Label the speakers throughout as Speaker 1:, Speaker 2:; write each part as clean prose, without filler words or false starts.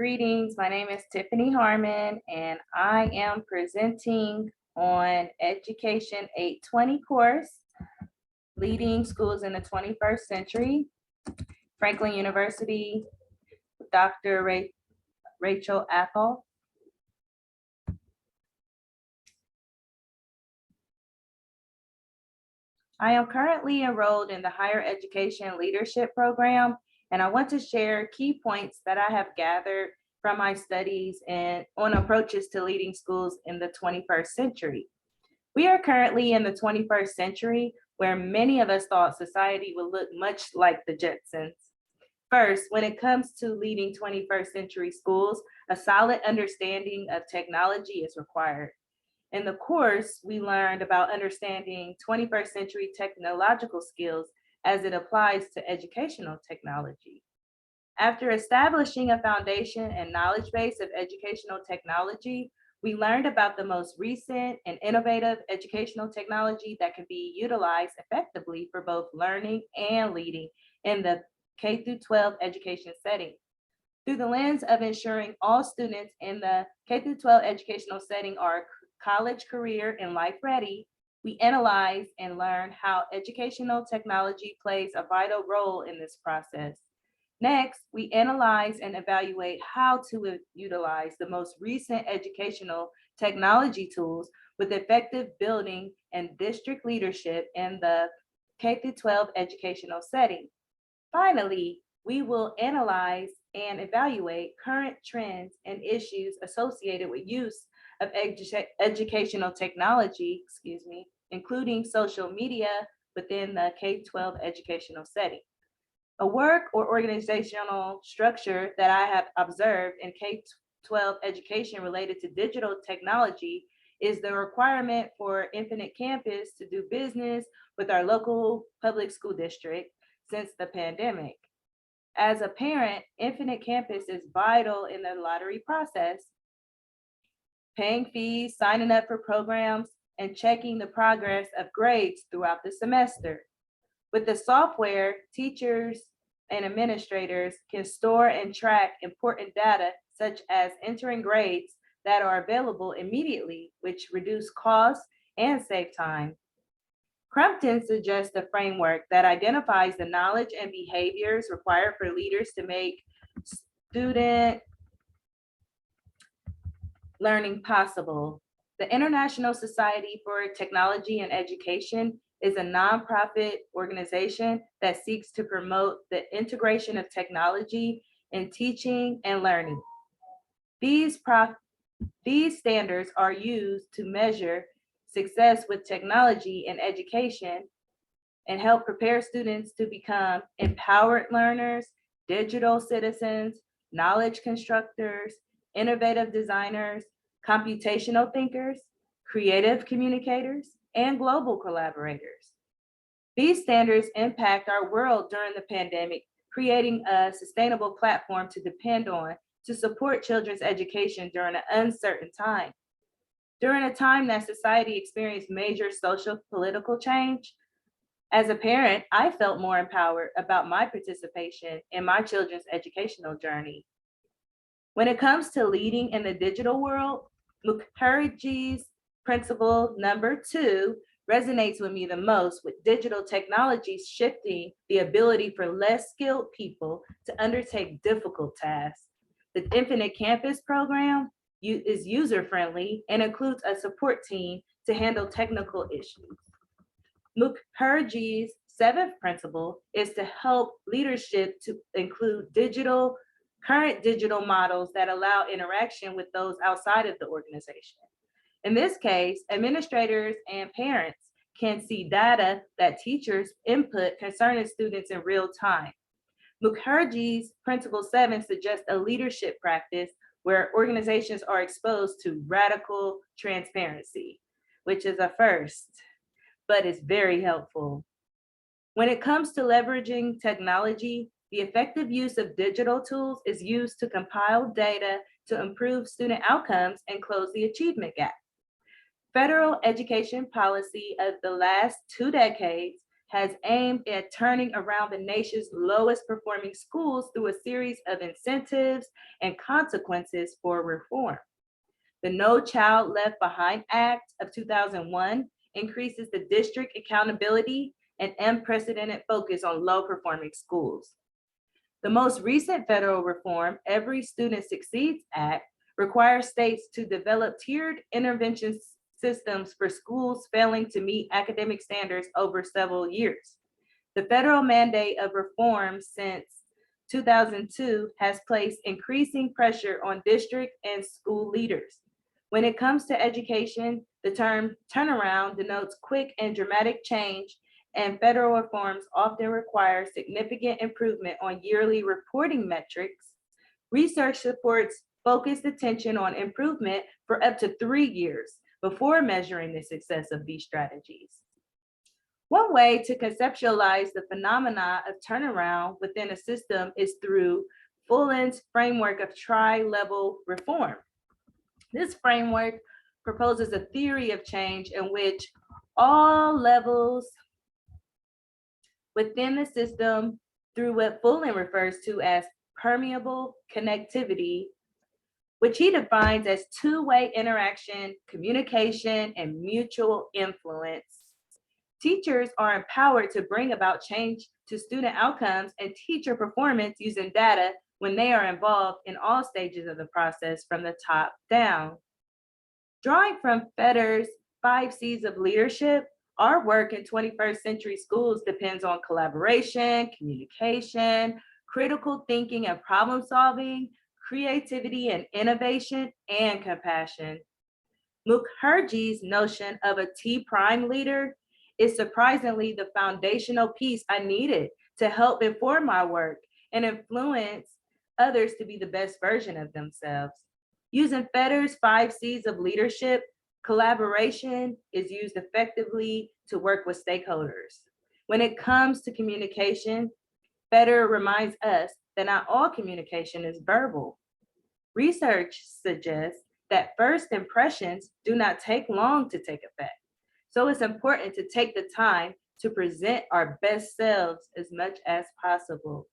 Speaker 1: Greetings, my name is Tiffany Harmon, and I am presenting on Education 820 course, Leading Schools in the 21st Century, Franklin University, Dr. Rachel Apple. I am currently enrolled in the Higher Education Leadership Program, and I want to share key points that I have gathered from my studies and on approaches to leading schools in the 21st century. We are currently in the 21st century where many of us thought society would look much like the Jetsons. First, when it comes to leading 21st century schools, a solid understanding of technology is required. In the course, we learned about understanding 21st century technological skills as it applies to educational technology. After establishing a foundation and knowledge base of educational technology, we learned about the most recent and innovative educational technology that can be utilized effectively for both learning and leading in the K-12 education setting. Through the lens of ensuring all students in the K-12 educational setting are college, career, and life ready, we analyze and learn how educational technology plays a vital role in this process. Next, we analyze and evaluate how to utilize the most recent educational technology tools with effective building and district leadership in the K-12 educational setting. Finally, we will analyze and evaluate current trends and issues associated with use of educational technology, including social media within the K-12 educational setting. A work or organizational structure that I have observed in K-12 education related to digital technology is the requirement for Infinite Campus to do business with our local public school district since the pandemic. As a parent, Infinite Campus is vital in the lottery process, paying fees, signing up for programs, and checking the progress of grades throughout the semester. With the software, teachers and administrators can store and track important data such as entering grades that are available immediately, which reduce costs and save time. Crumpton suggests a framework that identifies the knowledge and behaviors required for leaders to make student learning possible. The International Society for Technology and Education is a nonprofit organization that seeks to promote the integration of technology in teaching and learning. These standards are used to measure success with technology in education and help prepare students to become empowered learners, digital citizens, knowledge constructors, innovative designers, computational thinkers, creative communicators, and global collaborators. These standards impact our world during the pandemic, creating a sustainable platform to depend on to support children's education during an uncertain time. During a time that society experienced major social political change, as a parent, I felt more empowered about my participation in my children's educational journey. When it comes to leading in the digital world, Mukherjee's principle number 2 resonates with me the most, with digital technologies shifting the ability for less skilled people to undertake difficult tasks. The Infinite Campus program is user-friendly and includes a support team to handle technical issues. Mukherjee's 7th principle is to help leadership to include current digital models that allow interaction with those outside of the organization. In this case, administrators and parents can see data that teachers input concerning students in real time. Mukherjee's Principle 7 suggests a leadership practice where organizations are exposed to radical transparency, which is a first, but it's very helpful. When it comes to leveraging technology, the effective use of digital tools is used to compile data to improve student outcomes and close the achievement gap. Federal education policy of the last 2 decades has aimed at turning around the nation's lowest performing schools through a series of incentives and consequences for reform. The No Child Left Behind Act of 2001 increases the district accountability and unprecedented focus on low performing schools. The most recent federal reform, Every Student Succeeds Act, requires states to develop tiered intervention systems for schools failing to meet academic standards over several years. The federal mandate of reform since 2002 has placed increasing pressure on district and school leaders. When it comes to education, the term turnaround denotes quick and dramatic change, and federal reforms often require significant improvement on yearly reporting metrics. Research supports focused attention on improvement for up to 3 years before measuring the success of these strategies. One way to conceptualize the phenomena of turnaround within a system is through Fullen's framework of tri-level reform. This framework proposes a theory of change in which all levels within the system, through what Fullen refers to as permeable connectivity, which he defines as two-way interaction, communication, and mutual influence. Teachers are empowered to bring about change to student outcomes and teacher performance using data when they are involved in all stages of the process from the top down. Drawing from Fetter's 5 C's of leadership, our work in 21st century schools depends on collaboration, communication, critical thinking and problem solving, creativity and innovation, and compassion. Mukherjee's notion of a T-prime leader is surprisingly the foundational piece I needed to help inform my work and influence others to be the best version of themselves. Using Fetter's 5 C's of leadership, collaboration is used effectively to work with stakeholders. When it comes to communication, Fetter reminds us that not all communication is verbal. Research suggests that first impressions do not take long to take effect. So it's important to take the time to present our best selves as much as possible.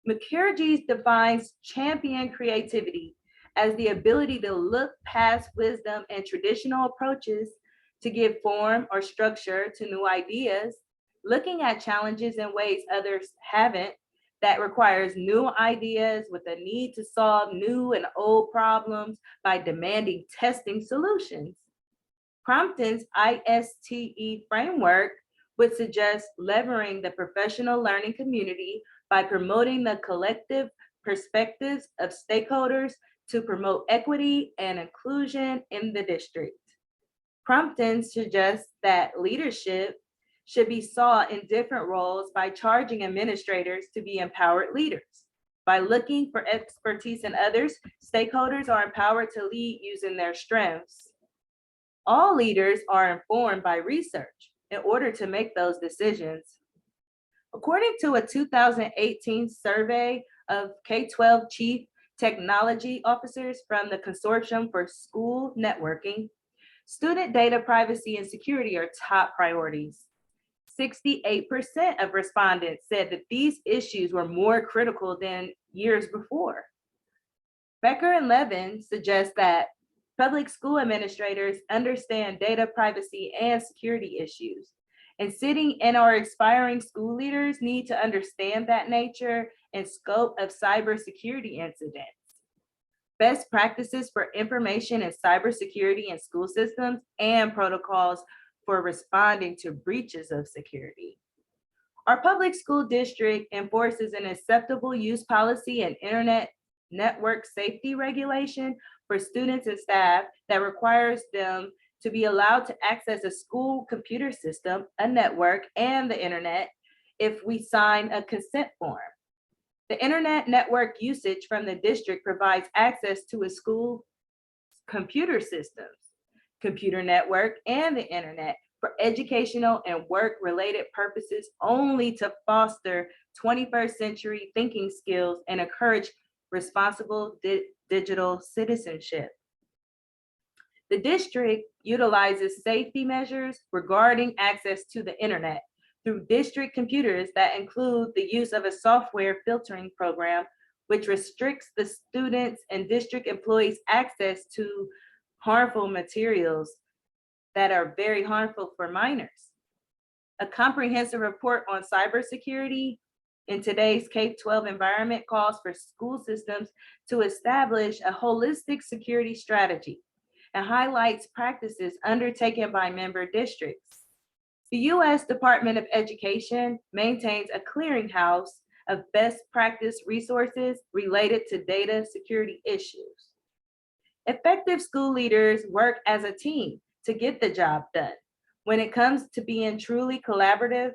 Speaker 1: Mukherjee defines champion creativity as the ability to look past wisdom and traditional approaches to give form or structure to new ideas, looking at challenges in ways others haven't, that requires new ideas with a need to solve new and old problems by demanding testing solutions. Crompton's ISTE framework would suggest leveraging the professional learning community by promoting the collective perspectives of stakeholders to promote equity and inclusion in the district. Crompton suggests that leadership should be sought in different roles by charging administrators to be empowered leaders. By looking for expertise in others, stakeholders are empowered to lead using their strengths. All leaders are informed by research in order to make those decisions. According to a 2018 survey of K-12 chief technology officers from the Consortium for School Networking, student data privacy and security are top priorities. 68% of respondents said that these issues were more critical than years before. Becker and Levin suggest that public school administrators understand data privacy and security issues, and sitting and our aspiring school leaders need to understand that nature and scope of cybersecurity incidents. Best practices for information and cybersecurity in school systems and protocols for responding to breaches of security. Our public school district enforces an acceptable use policy and internet network safety regulation for students and staff that requires them to be allowed to access a school computer system, a network, and the internet if we sign a consent form. The internet network usage from the district provides access to a school computer systems, computer network, and the internet for educational and work-related purposes only to foster 21st century thinking skills and encourage responsible digital citizenship. The district utilizes safety measures regarding access to the internet through district computers that include the use of a software filtering program, which restricts the students' and district employees' access to harmful materials that are very harmful for minors. A comprehensive report on cybersecurity in today's K-12 environment calls for school systems to establish a holistic security strategy and highlights practices undertaken by member districts. The U.S. Department of Education maintains a clearinghouse of best practice resources related to data security issues. Effective school leaders work as a team to get the job done. When it comes to being truly collaborative,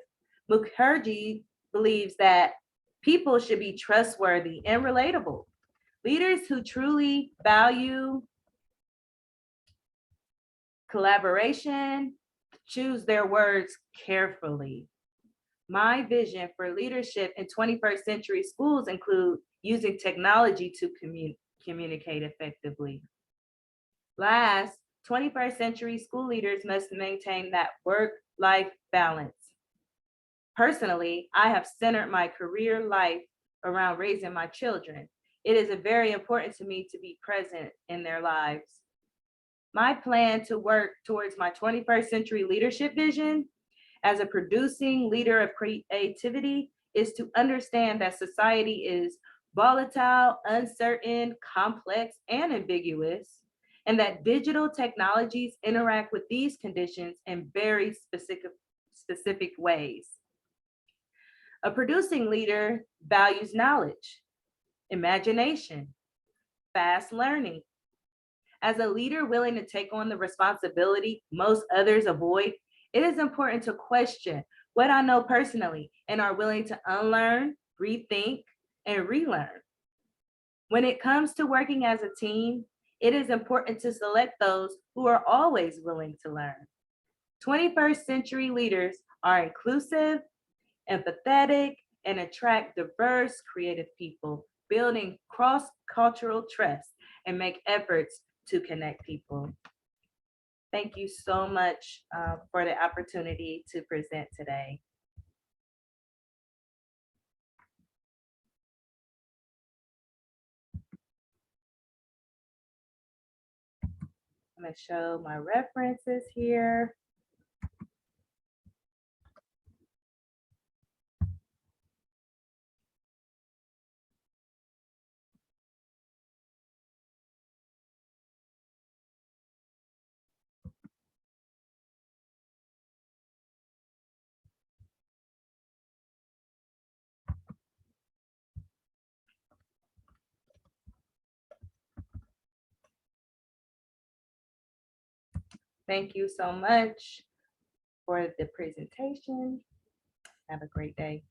Speaker 1: Mukherjee believes that people should be trustworthy and relatable. Leaders who truly value collaboration choose their words carefully. My vision for leadership in 21st century schools include using technology to communicate effectively. Last, 21st century school leaders must maintain that work-life balance. Personally, I have centered my career life around raising my children. It is very important to me to be present in their lives. My plan to work towards my 21st century leadership vision as a producing leader of creativity is to understand that society is volatile, uncertain, complex, and ambiguous, and that digital technologies interact with these conditions in very specific ways. A producing leader values knowledge, imagination, fast learning. As a leader willing to take on the responsibility most others avoid, it is important to question what I know personally and are willing to unlearn, rethink, and relearn. When it comes to working as a team, it is important to select those who are always willing to learn. 21st century leaders are inclusive, empathetic, and attract diverse, creative people, building cross-cultural trust and make efforts to connect people. Thank you so much for the opportunity to present today. I'm going to show my references here. Thank you so much for the presentation. Have a great day.